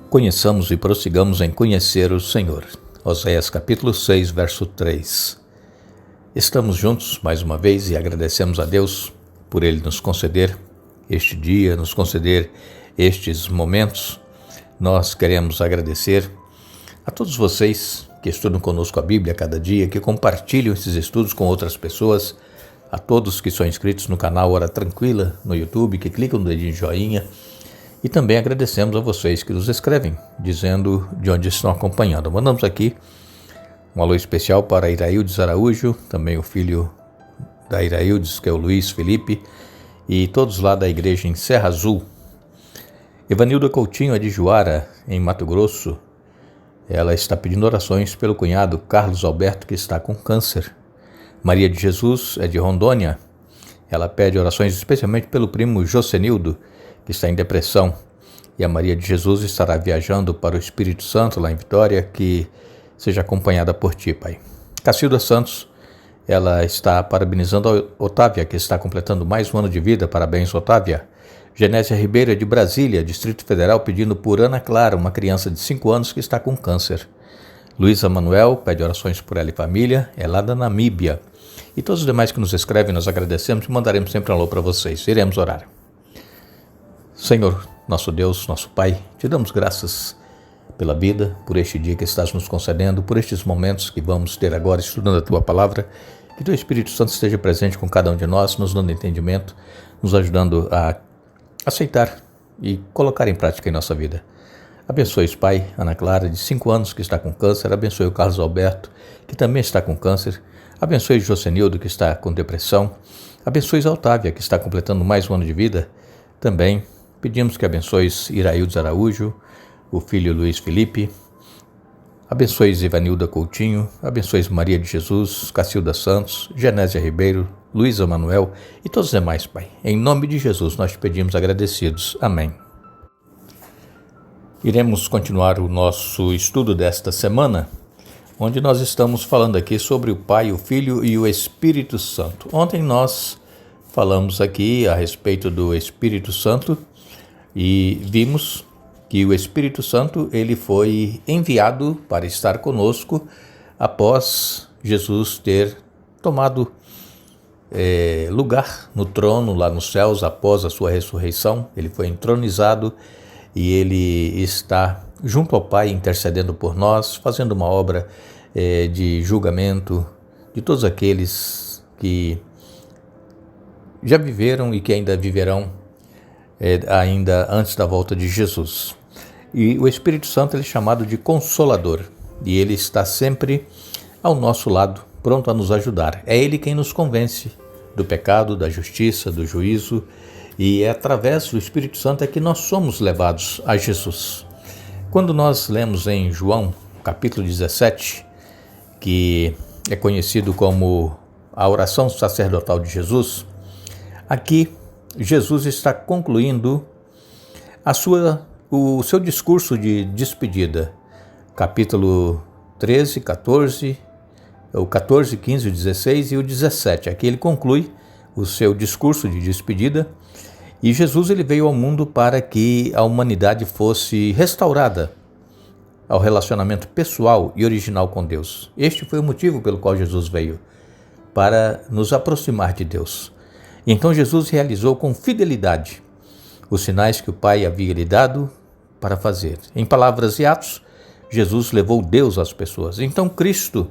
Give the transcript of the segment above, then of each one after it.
Conheçamos e prossigamos em conhecer o Senhor. Oséias capítulo 6, verso 3. Estamos juntos mais uma vez e agradecemos a Deus por Ele nos conceder este dia, nos conceder estes momentos. Nós queremos agradecer a todos vocês que estudam conosco a Bíblia a cada dia, que compartilham esses estudos com outras pessoas, a todos que são inscritos no canal Hora Tranquila no YouTube, que clicam no dedinho de joinha. E também agradecemos a vocês que nos escrevem, dizendo de onde estão acompanhando. Mandamos aqui um alô especial para Iraildes Araújo, também o filho da Iraildes, que é o Luiz Felipe, e todos lá da igreja em Serra Azul. Evanilda Coutinho é de Juara, em Mato Grosso. Ela está pedindo orações pelo cunhado Carlos Alberto, que está com câncer. Maria de Jesus é de Rondônia. Ela pede orações especialmente pelo primo Josenildo, que está em depressão, e a Maria de Jesus estará viajando para o Espírito Santo, lá em Vitória, que seja acompanhada por ti, Pai. Cacilda Santos, ela está parabenizando a Otávia, que está completando mais um ano de vida. Parabéns, Otávia. Genésia Ribeiro, de Brasília, Distrito Federal, pedindo por Ana Clara, uma criança de 5 anos que está com câncer. Luísa Manuel pede orações por ela e família, é lá da Namíbia. E todos os demais que nos escrevem, nós agradecemos e mandaremos sempre um alô para vocês. Iremos orar. Senhor, nosso Deus, nosso Pai, te damos graças pela vida, por este dia que estás nos concedendo, por estes momentos que vamos ter agora estudando a Tua Palavra, que Teu Espírito Santo esteja presente com cada um de nós, nos dando entendimento, nos ajudando a aceitar e colocar em prática em nossa vida. Abençoe, Pai, Ana Clara, de 5 anos, que está com câncer, abençoe o Carlos Alberto, que também está com câncer, abençoe Josenildo, que está com depressão, abençoe a Otávia, que está completando mais um ano de vida, também. Pedimos que abençoes Iraildes Araújo, o filho Luiz Felipe, abençoes Evanilda Coutinho, abençoes Maria de Jesus, Cacilda Santos, Genésia Ribeiro, Luísa Manuel e todos os demais, Pai. Em nome de Jesus nós te pedimos agradecidos. Amém. Iremos continuar o nosso estudo desta semana, onde nós estamos falando aqui sobre o Pai, o Filho e o Espírito Santo. Ontem nós falamos aqui a respeito do Espírito Santo, e vimos que o Espírito Santo ele foi enviado para estar conosco após Jesus ter tomado lugar no trono lá nos céus após a sua ressurreição. Ele foi entronizado e ele está junto ao Pai intercedendo por nós, fazendo uma obra de julgamento de todos aqueles que já viveram e que ainda viverão ainda antes da volta de Jesus. E o Espírito Santo ele é chamado de Consolador, e ele está sempre ao nosso lado, pronto a nos ajudar. É ele quem nos convence do pecado, da justiça, do juízo, e é através do Espírito Santo é que nós somos levados a Jesus. Quando nós lemos em João, capítulo 17, que é conhecido como a oração sacerdotal de Jesus, aqui Jesus está concluindo o seu discurso de despedida, capítulo 13, 14, o 14, 15, o 16 e o 17. Aqui ele conclui o seu discurso de despedida, e Jesus ele veio ao mundo para que a humanidade fosse restaurada ao relacionamento pessoal e original com Deus. Este foi o motivo pelo qual Jesus veio, para nos aproximar de Deus. Então Jesus realizou com fidelidade os sinais que o Pai havia lhe dado para fazer. Em palavras e atos, Jesus levou Deus às pessoas. Então Cristo,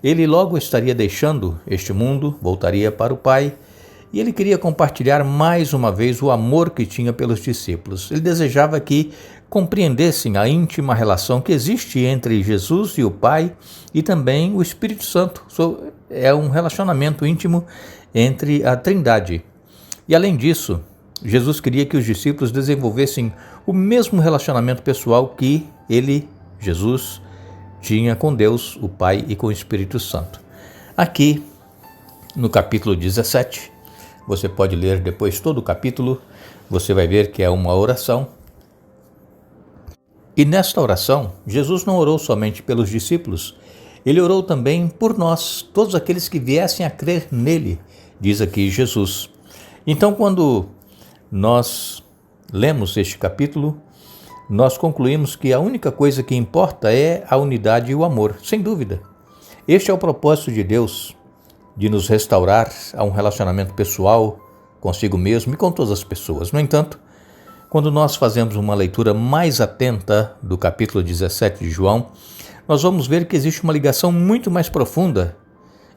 ele logo estaria deixando este mundo, voltaria para o Pai, e ele queria compartilhar mais uma vez o amor que tinha pelos discípulos. Ele desejava que compreendessem a íntima relação que existe entre Jesus e o Pai e também o Espírito Santo. É um relacionamento íntimo entre a Trindade. E além disso, Jesus queria que os discípulos desenvolvessem o mesmo relacionamento pessoal que ele, Jesus, tinha com Deus, o Pai e com o Espírito Santo. Aqui, no capítulo 17, você pode ler depois todo o capítulo, você vai ver que é uma oração. E nesta oração, Jesus não orou somente pelos discípulos, ele orou também por nós, todos aqueles que viessem a crer nele, diz aqui Jesus. Então, quando nós lemos este capítulo, nós concluímos que a única coisa que importa é a unidade e o amor, sem dúvida. Este é o propósito de Deus, de nos restaurar a um relacionamento pessoal consigo mesmo e com todas as pessoas. No entanto, quando nós fazemos uma leitura mais atenta do capítulo 17 de João, nós vamos ver que existe uma ligação muito mais profunda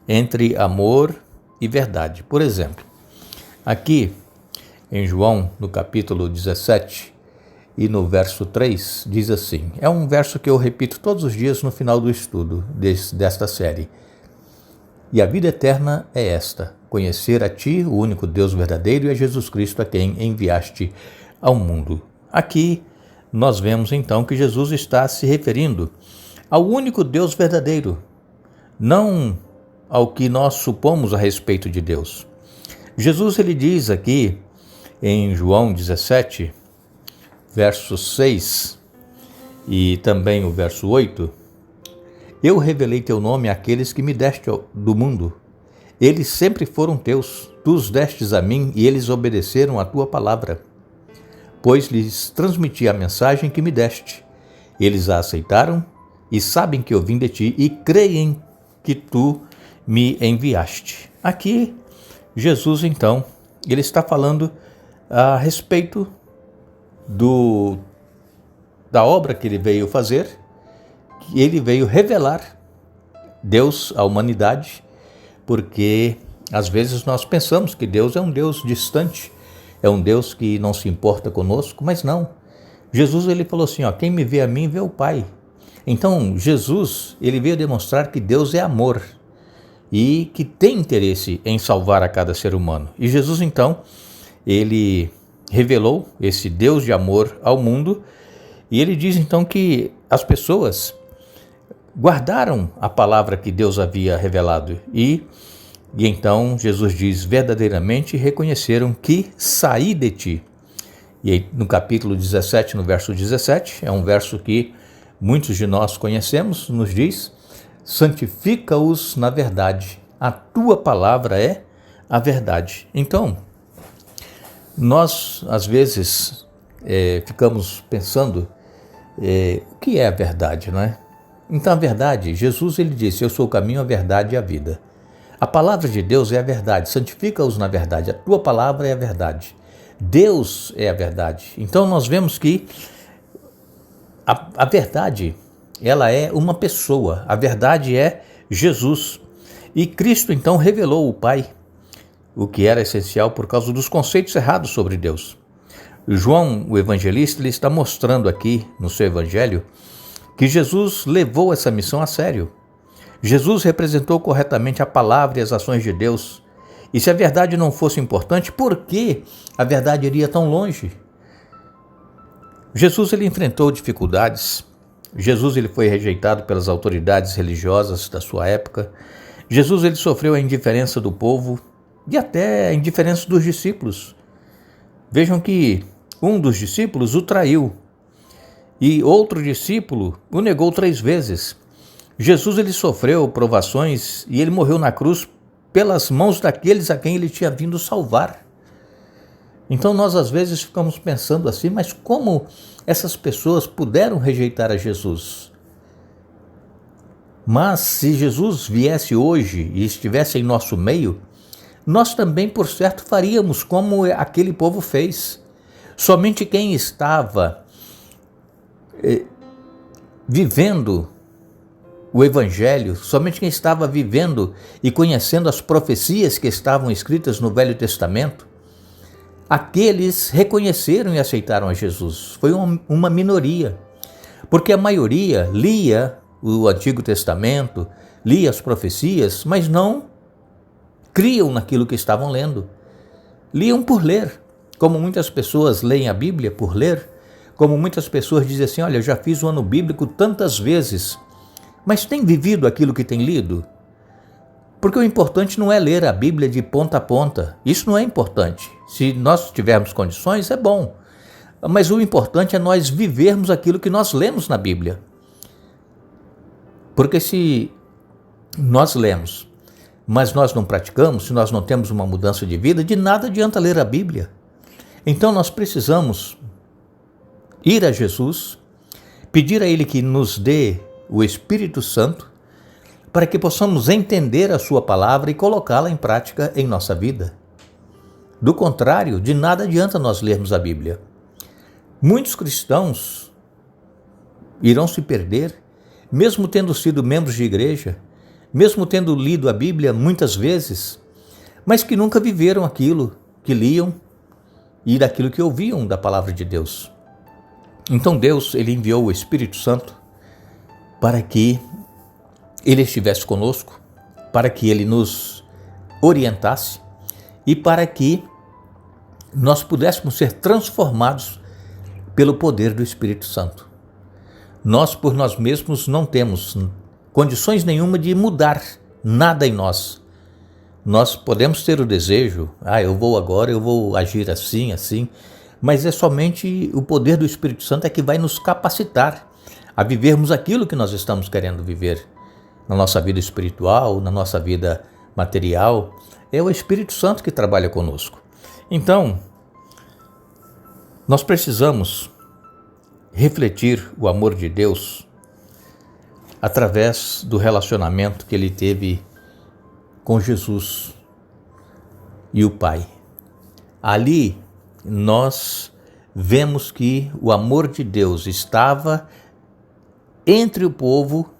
entre amor e verdade. Por exemplo, aqui em João, no capítulo 17 e no verso 3, diz assim, é um verso que eu repito todos os dias no final do estudo desta série. E a vida eterna é esta, conhecer a Ti, o único Deus verdadeiro, e a Jesus Cristo a quem enviaste ao mundo. Aqui nós vemos então que Jesus está se referindo ao único Deus verdadeiro, não ao que nós supomos a respeito de Deus. Jesus ele diz aqui em João 17, verso 6 e também o verso 8, eu revelei teu nome àqueles que me deste do mundo. Eles sempre foram teus, tu os destes a mim e eles obedeceram à tua palavra. Pois lhes transmiti a mensagem que me deste. Eles a aceitaram e sabem que eu vim de ti e creem que tu me enviaste. Aqui, Jesus, então, ele está falando a respeito da obra que ele veio fazer, que ele veio revelar Deus à humanidade, porque às vezes nós pensamos que Deus é um Deus distante, é um Deus que não se importa conosco, mas não. Jesus ele falou assim, quem me vê a mim, vê o Pai. Então Jesus ele veio demonstrar que Deus é amor e que tem interesse em salvar a cada ser humano. E Jesus então, ele revelou esse Deus de amor ao mundo e ele diz então que as pessoas guardaram a palavra que Deus havia revelado e então Jesus diz, verdadeiramente reconheceram que saí de ti. E aí, no capítulo 17, no verso 17, é um verso que muitos de nós conhecemos, nos diz, santifica-os na verdade, a tua palavra é a verdade. Então, nós às vezes ficamos pensando o que é a verdade, não é? Então a verdade, Jesus ele disse, eu sou o caminho, a verdade e a vida. A palavra de Deus é a verdade, santifica-os na verdade, a tua palavra é a verdade. Deus é a verdade. Então nós vemos que a verdade, ela é uma pessoa, a verdade é Jesus. E Cristo então revelou o Pai, o que era essencial por causa dos conceitos errados sobre Deus. João, o evangelista, ele está mostrando aqui no seu evangelho que Jesus levou essa missão a sério. Jesus representou corretamente a palavra e as ações de Deus. E se a verdade não fosse importante, por que a verdade iria tão longe? Jesus ele enfrentou dificuldades. Jesus ele foi rejeitado pelas autoridades religiosas da sua época. Jesus ele sofreu a indiferença do povo e até a indiferença dos discípulos. Vejam que um dos discípulos o traiu e outro discípulo o negou 3 vezes. Jesus ele sofreu provações e ele morreu na cruz pelas mãos daqueles a quem ele tinha vindo salvar. Então nós às vezes ficamos pensando assim, mas como essas pessoas puderam rejeitar a Jesus? Mas se Jesus viesse hoje e estivesse em nosso meio, nós também, por certo, faríamos como aquele povo fez. Somente quem estava vivendo o Evangelho, somente quem estava vivendo e conhecendo as profecias que estavam escritas no Velho Testamento, aqueles reconheceram e aceitaram a Jesus. Foi uma minoria, porque a maioria lia o Antigo Testamento, lia as profecias, mas não criam naquilo que estavam lendo. Liam por ler, como muitas pessoas leem a Bíblia por ler, como muitas pessoas dizem assim, olha, eu já fiz o ano bíblico tantas vezes, mas tem vivido aquilo que tem lido? Porque o importante não é ler a Bíblia de ponta a ponta. Isso não é importante. Se nós tivermos condições, é bom. Mas o importante é nós vivermos aquilo que nós lemos na Bíblia. Porque se nós lemos, mas nós não praticamos, se nós não temos uma mudança de vida, de nada adianta ler a Bíblia. Então nós precisamos ir a Jesus, pedir a Ele que nos dê o Espírito Santo para que possamos entender a sua palavra e colocá-la em prática em nossa vida. Do contrário, de nada adianta nós lermos a Bíblia. Muitos cristãos irão se perder, mesmo tendo sido membros de igreja, mesmo tendo lido a Bíblia muitas vezes, mas que nunca viveram aquilo que liam e daquilo que ouviam da palavra de Deus. Então Deus, Ele enviou o Espírito Santo para que Ele estivesse conosco, para que Ele nos orientasse e para que nós pudéssemos ser transformados pelo poder do Espírito Santo. Nós, por nós mesmos, não temos condições nenhuma de mudar nada em nós. Nós podemos ter o desejo, eu vou agir assim, mas é somente o poder do Espírito Santo é que vai nos capacitar a vivermos aquilo que nós estamos querendo viver na nossa vida espiritual, na nossa vida material. É o Espírito Santo que trabalha conosco. Então, nós precisamos refletir o amor de Deus através do relacionamento que Ele teve com Jesus e o Pai. Ali nós vemos que o amor de Deus estava entre o povo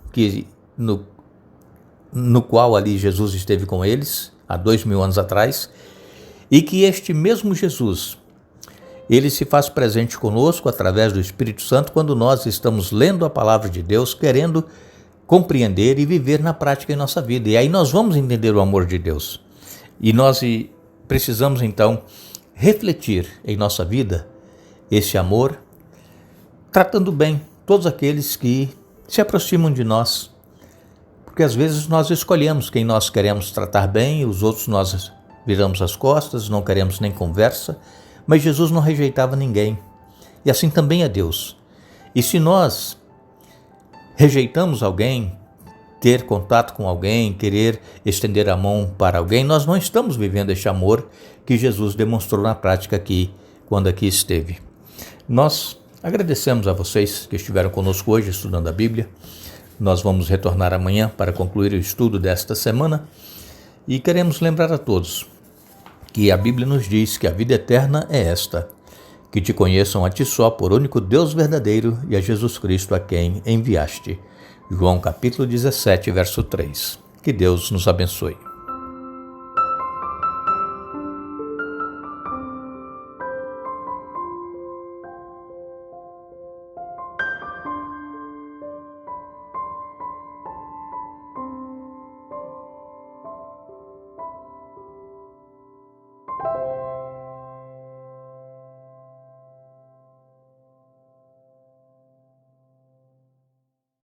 no qual ali Jesus esteve com eles há 2000 anos atrás, e que este mesmo Jesus, Ele se faz presente conosco através do Espírito Santo quando nós estamos lendo a palavra de Deus, querendo compreender e viver na prática em nossa vida. E aí nós vamos entender o amor de Deus. E nós precisamos então refletir em nossa vida esse amor, tratando bem todos aqueles que se aproximam de nós. Porque às vezes nós escolhemos quem nós queremos tratar bem, os outros nós viramos as costas, não queremos nem conversa, mas Jesus não rejeitava ninguém. E assim também é Deus. E se nós rejeitamos alguém, ter contato com alguém, querer estender a mão para alguém, nós não estamos vivendo este amor que Jesus demonstrou na prática aqui, quando aqui esteve. Nós agradecemos a vocês que estiveram conosco hoje estudando a Bíblia. Nós vamos retornar amanhã para concluir o estudo desta semana e queremos lembrar a todos que a Bíblia nos diz que a vida eterna é esta, que te conheçam a ti só por único Deus verdadeiro e a Jesus Cristo a quem enviaste. João capítulo 17, verso 3. Que Deus nos abençoe.